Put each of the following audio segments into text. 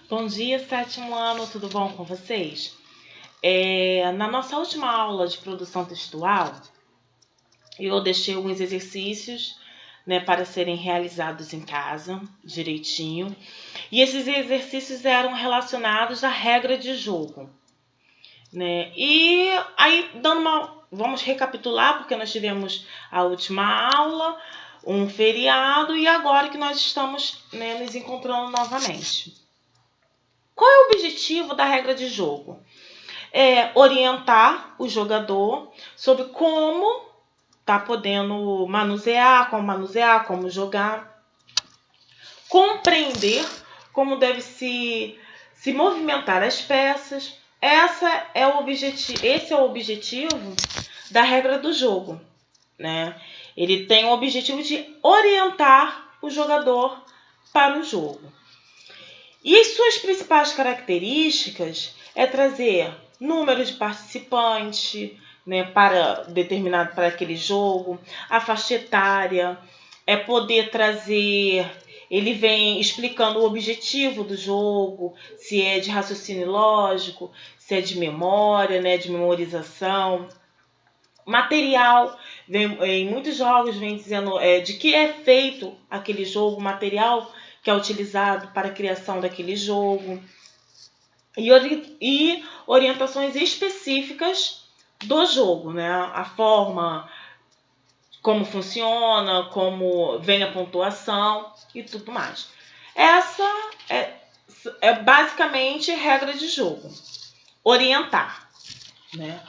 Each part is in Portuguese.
Bom dia, sétimo ano, tudo bom com vocês? Na nossa última aula de produção textual, eu deixei alguns exercícios, né, para serem realizados em casa, direitinho. E esses exercícios eram relacionados à regra de jogo, né? E aí, vamos recapitular, porque nós tivemos a última aula, um feriado, e agora que nós estamos, né, nos encontrando novamente. Qual é o objetivo da regra de jogo? É orientar o jogador sobre como tá podendo manusear, como jogar, compreender como deve se movimentar as peças. Esse é o objetivo da regra do jogo, né? Ele tem o objetivo de orientar o jogador para o jogo. E as suas principais características é trazer número de participante, né, para aquele jogo, a faixa etária, é poder trazer. Ele vem explicando o objetivo do jogo, se é de raciocínio lógico, se é de memória, né, de memorização. Material, em muitos jogos vem dizendo de que é feito aquele jogo, material que é utilizado para a criação daquele jogo. E orientações específicas do jogo, né? A forma, como funciona, como vem a pontuação e tudo mais. Essa é basicamente regra de jogo. Orientar, né?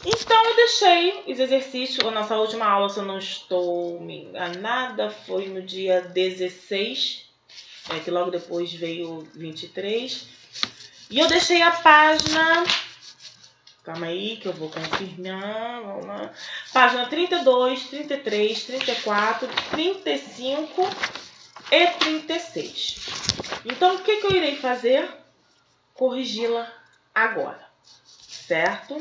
Então eu deixei os exercícios, a nossa última aula, se eu não estou me enganada, foi no dia 16, que logo depois veio 23. E eu deixei a página, calma aí que eu vou confirmar, vamos lá. Página 32, 33, 34, 35 e 36. Então o que eu irei fazer? Corrigi-la agora, certo?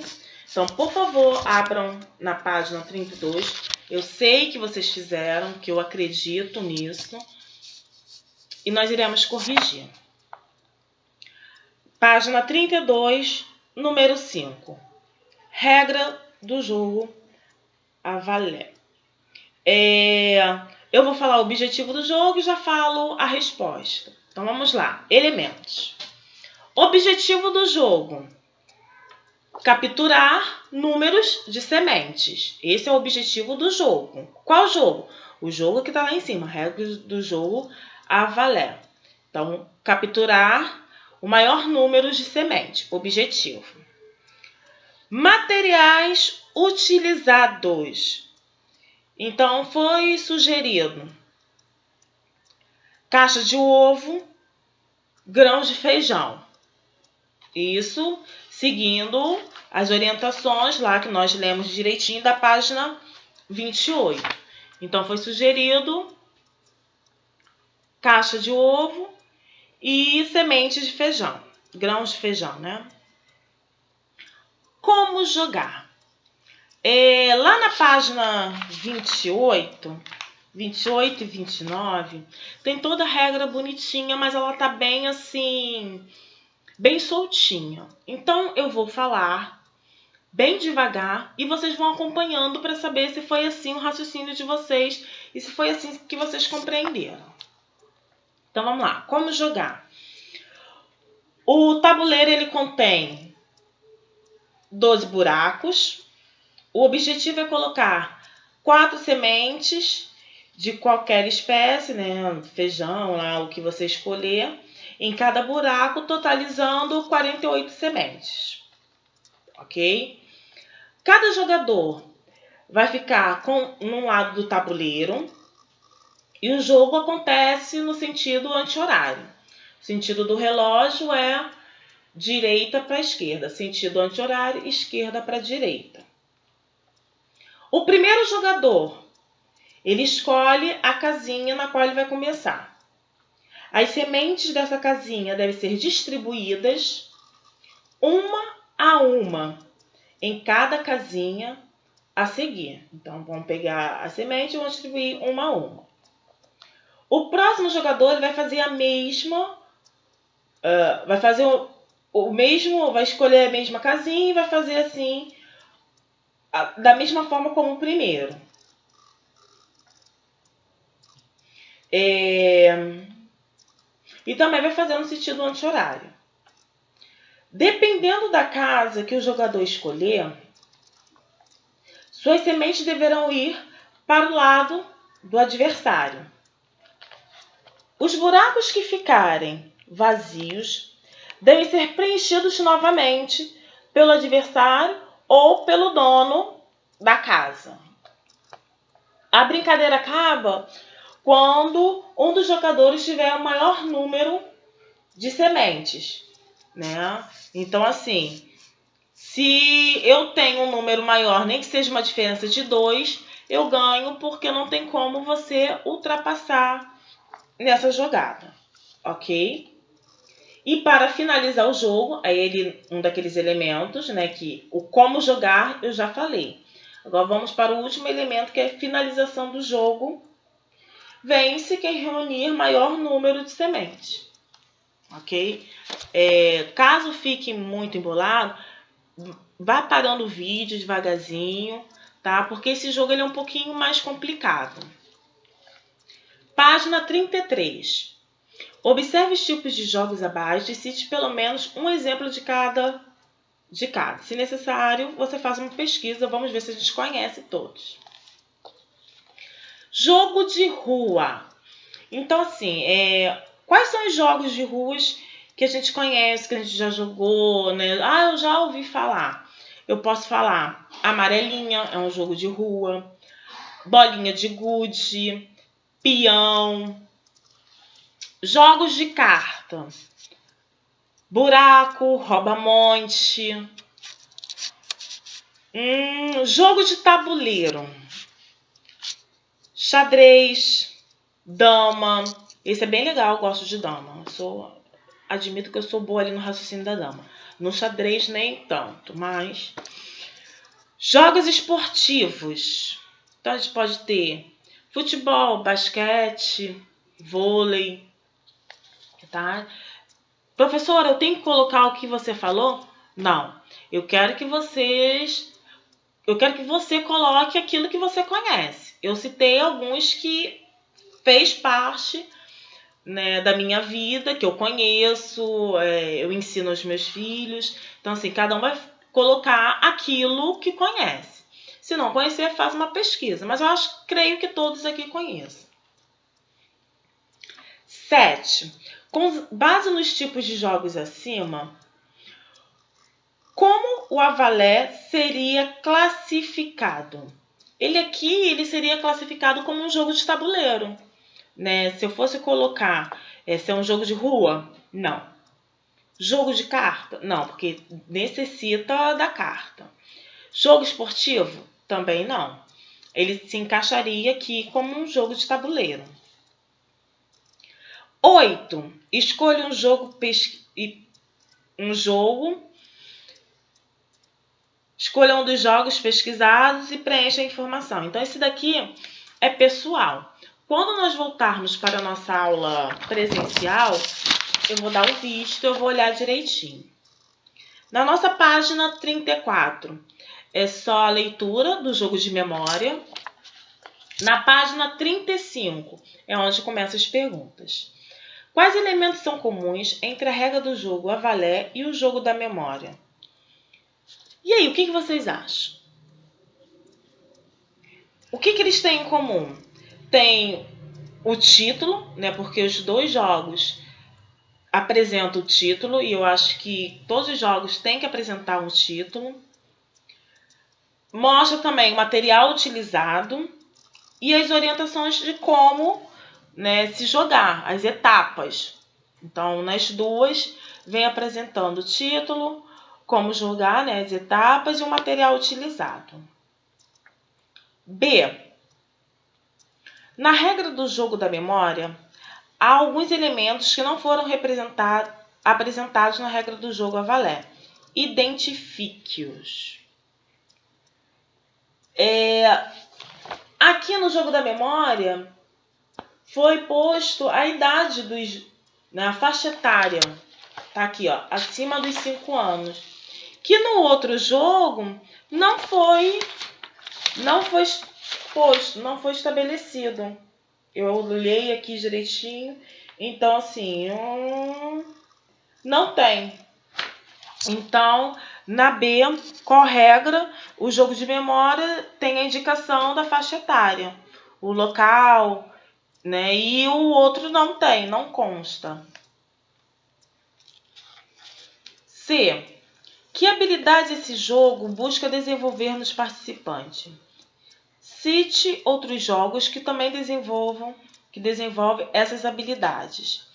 Então, por favor, abram na página 32. Eu sei que vocês fizeram, que eu acredito nisso. E nós iremos corrigir. Página 32, número 5. Regra do jogo a valer. Eu vou falar o objetivo do jogo e já falo a resposta. Então, vamos lá. Elementos. Objetivo do jogo: capturar números de sementes. Esse é o objetivo do jogo. Qual jogo? O jogo que está lá em cima, regra do jogo a valer. Então, capturar o maior número de sementes. Objetivo. Materiais utilizados. Então, foi sugerido caixa de ovo, grãos de feijão. Isso seguindo as orientações lá que nós lemos direitinho da página 28. Então, foi sugerido caixa de ovo e sementes de feijão, grãos de feijão, né? Como jogar? Lá na página 28 e 29, tem toda a regra bonitinha, mas ela tá bem assim, bem soltinha. Então, eu vou falar bem devagar e vocês vão acompanhando para saber se foi assim o raciocínio de vocês e se foi assim que vocês compreenderam. Então, vamos lá. Como jogar? O tabuleiro, ele contém 12 buracos. O objetivo é colocar 4 sementes de qualquer espécie, né? Feijão, lá, o que você escolher, em cada buraco, totalizando 48 sementes. Ok? Cada jogador vai ficar num lado do tabuleiro e o jogo acontece no sentido anti-horário. O sentido do relógio é direita para esquerda, sentido anti-horário, esquerda para direita. O primeiro jogador, ele escolhe a casinha na qual ele vai começar. As sementes dessa casinha devem ser distribuídas uma a uma em cada casinha a seguir. Então, vamos pegar a semente e vamos distribuir uma a uma. O próximo jogador vai fazer a mesma vai fazer o mesmo, vai escolher a mesma casinha e vai fazer assim, da mesma forma como o primeiro. E também vai fazer no sentido anti-horário. Dependendo da casa que o jogador escolher, suas sementes deverão ir para o lado do adversário. Os buracos que ficarem vazios devem ser preenchidos novamente pelo adversário ou pelo dono da casa. A brincadeira acaba quando um dos jogadores tiver o maior número de sementes, né? Então, assim, se eu tenho um número maior, nem que seja uma diferença de 2, eu ganho, porque não tem como você ultrapassar nessa jogada, ok? E para finalizar o jogo, aí um daqueles elementos, né, que o como jogar eu já falei. Agora vamos para o último elemento, que é a finalização do jogo. Vence quem reunir maior número de sementes, ok? Caso fique muito embolado, vá parando o vídeo devagarzinho, tá? Porque esse jogo ele é um pouquinho mais complicado. Página 33. Observe os tipos de jogos abaixo e cite pelo menos um exemplo de cada. Se necessário, você faz uma pesquisa. Vamos ver se a gente conhece todos. Jogo de rua. Então, assim, quais são os jogos de ruas que a gente conhece, que a gente já jogou, né? Eu já ouvi falar. Eu posso falar amarelinha, é um jogo de rua. Bolinha de gude, peão. Jogos de carta. Buraco, rouba-monte. Jogo de tabuleiro. Xadrez, dama. Esse é bem legal, eu gosto de dama. Admito que eu sou boa ali no raciocínio da dama. No xadrez nem tanto, mas... Jogos esportivos. Então a gente pode ter futebol, basquete, vôlei, tá? Professora, eu tenho que colocar o que você falou? Não. Eu quero que você coloque aquilo que você conhece. Eu citei alguns que fez parte, né, da minha vida, que eu conheço, eu ensino aos meus filhos. Então, assim, cada um vai colocar aquilo que conhece. Se não conhecer, faz uma pesquisa. Mas creio que todos aqui conheçam. 7. Com base nos tipos de jogos acima, como o Avalé seria classificado? Ele seria classificado como um jogo de tabuleiro, né? Se eu fosse colocar, se é um jogo de rua, não. Jogo de carta, não, porque necessita da carta. Jogo esportivo, também não. Ele se encaixaria aqui como um jogo de tabuleiro. 8. Escolha um jogo. Escolha um dos jogos pesquisados e preencha a informação. Então, esse daqui é pessoal. Quando nós voltarmos para a nossa aula presencial, eu vou dar o visto, eu vou olhar direitinho. Na nossa página 34, é só a leitura do jogo de memória. Na página 35, é onde começam as perguntas. Quais elementos são comuns entre a regra do jogo Avalé e o jogo da memória? E aí, o que vocês acham? O que eles têm em comum? Tem o título, né? Porque os dois jogos apresentam o título, e eu acho que todos os jogos têm que apresentar um título. Mostra também o material utilizado e as orientações de como, né, se jogar, as etapas. Então, nas duas, vem apresentando o título, como jogar, né, as etapas e o material utilizado. B. Na regra do jogo da memória, há alguns elementos que não foram apresentados na regra do jogo Avalé. Identifique-os. Aqui no jogo da memória, foi posto a idade a faixa etária. Tá aqui, ó, acima dos 5 anos. Que no outro jogo não foi posto, não foi estabelecido. Eu olhei aqui direitinho, então assim, não tem. Então, na B, qual regra? O jogo de memória tem a indicação da faixa etária, o local, né? E o outro não tem, não consta. C. Que habilidade esse jogo busca desenvolver nos participantes? Cite outros jogos que também desenvolvem essas habilidades.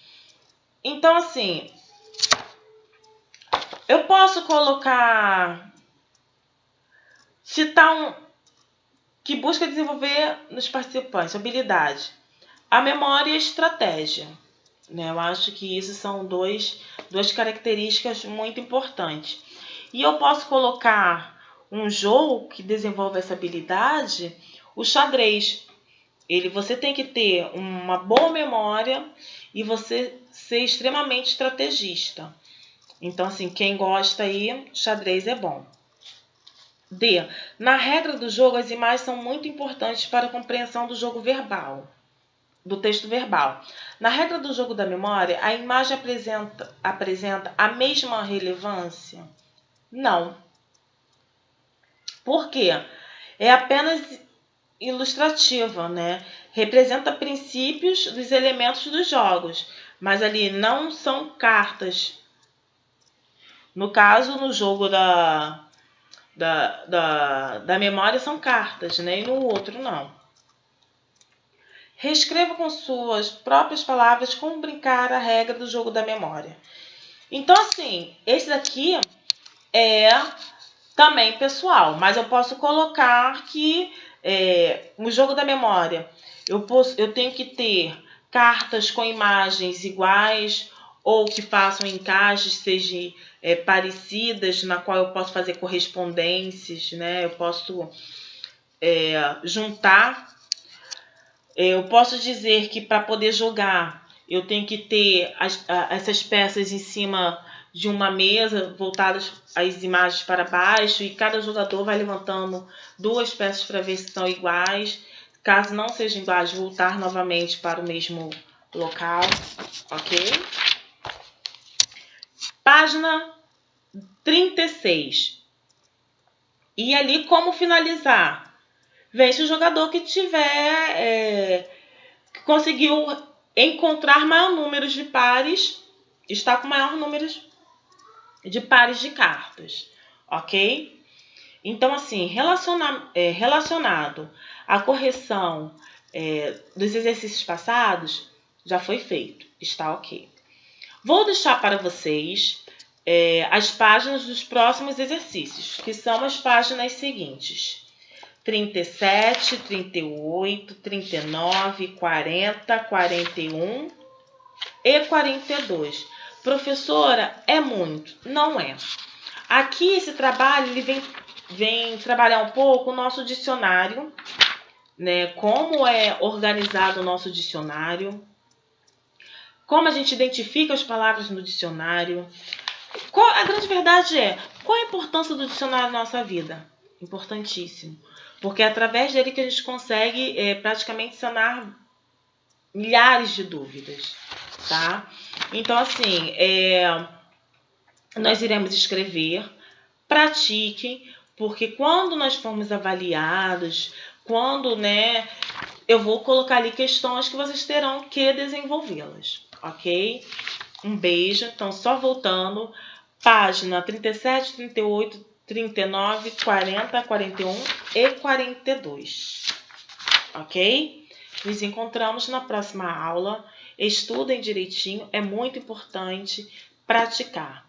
Então, assim, eu posso citar que busca desenvolver nos participantes habilidade. A memória e a estratégia. Né? Eu acho que isso são duas características muito importantes. E eu posso colocar um jogo que desenvolve essa habilidade, o xadrez. Você tem que ter uma boa memória e você ser extremamente estrategista. Então, assim, quem gosta aí, xadrez é bom. D. Na regra do jogo, as imagens são muito importantes para a compreensão do jogo verbal, do texto verbal. Na regra do jogo da memória, a imagem apresenta a mesma relevância? Não. Por quê? É apenas ilustrativa, né? Representa princípios dos elementos dos jogos, mas ali não são cartas. No caso, no jogo da memória são cartas, né? E no outro não. Reescreva com suas próprias palavras como brincar a regra do jogo da memória. Então, assim, esse daqui é também pessoal, mas eu posso colocar que no jogo da memória eu tenho que ter cartas com imagens iguais ou que façam encaixes, sejam parecidas, na qual eu posso fazer correspondências, né? Eu posso juntar. Eu posso dizer que para poder jogar eu tenho que ter essas peças em cima de uma mesa voltadas as imagens para baixo e cada jogador vai levantando 2 peças para ver se são iguais. Caso não sejam iguais, voltar novamente para o mesmo local, ok? Página 36. E ali como finalizar? Vence o jogador que tiver que conseguiu encontrar maior número de pares, está com maior número de pares de cartas, ok? Então, assim, relacionado à correção dos exercícios passados, já foi feito, está ok. Vou deixar para vocês as páginas dos próximos exercícios, que são as páginas seguintes: 37, 38, 39, 40, 41 e 42. Professora, é muito? Não é. Aqui esse trabalho ele vem trabalhar um pouco o nosso dicionário, né? Como é organizado o nosso dicionário, como a gente identifica as palavras no dicionário. A grande verdade qual a importância do dicionário na nossa vida? Importantíssimo. Porque é através dele que a gente consegue praticamente sanar milhares de dúvidas, tá? Então, assim, nós iremos escrever, pratiquem, porque quando nós formos avaliados, quando, né, eu vou colocar ali questões que vocês terão que desenvolvê-las, ok? Um beijo. Então, só voltando, página 37, 38, 39, 40, 41 e 42, ok? Nos encontramos na próxima aula. Estudem direitinho, é muito importante praticar,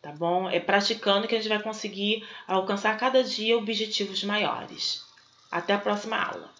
tá bom? É praticando que a gente vai conseguir alcançar cada dia objetivos maiores. Até a próxima aula.